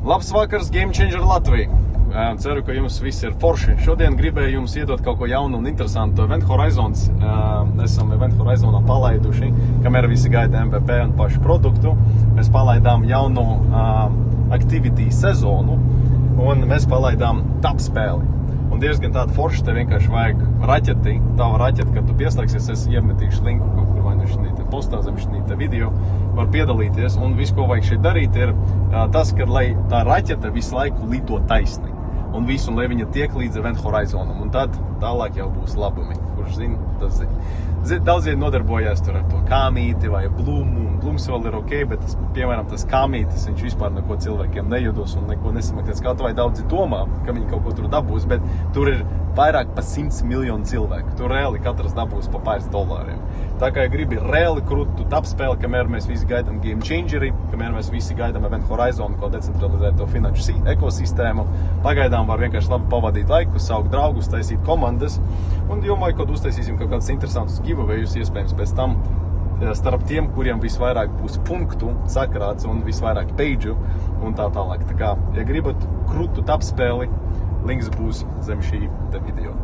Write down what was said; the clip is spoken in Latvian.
Labs vakars, Game Changer Latvija! Ceru, ka jums viss ir forši. Šodien gribēju jums iedot kaut ko jaunu un interesantu. Event Horizons, esam Event Horizonā palaiduši, kamēr visi gaida MVP un pašu produktu. Mēs palaidām jaunu activity sezonu un mēs palaidām top spēli. Un diezgan tāda forša, te vienkārši vajag raķeti, tava raķeti, kad tu pieslēgsies, es iemetīšu linku kaut kur vai no šinīte postā zem šinīte video, var piedalīties. Un viss, ko vajag šeit darīt, ir tas, ka lai tā raķete visu laiku lido taisni. Un visu, un lai viņa tiek līdz Event Horizonam. Un tad tālāk jau būs labumi. Kurš zina, tas zina. Daudzie nodarbojās tur ar to kāmīti vai blūmu. Blūms vēl ir ok, bet piemēram tas kāmītis, viņš vispār neko cilvēkiem nejudos un neko nesamaksās. Kaut vai daudzi domā, ka viņi kaut ko tur dabūs, bet tur ir vairāk pa 100 miljonu cilvēku. Tur reāli katrs dabūs pa pāris dolāriem. Tā kā ja gribi reāli krūtu tapspēli, kamēr mēs visi gaidām Game Changeri, kamēr mēs visi gaidām Event Horizon, ko decentralizēt to finanšu ekosistēmu, pagaidām var vienkārši labi pavadīt laiku, saukt draugus, taisīt komandas. Un domāju, kad uztaisīsim kaut kādus interesantus giveawayus, iespējams pēc tam starp tiem, kuriem visvairāk būs punktu sakrāts un visvairāk page'u un tā tālāk. Tā kā, ja gribat krūtu tapspēli, links būs zem šī video.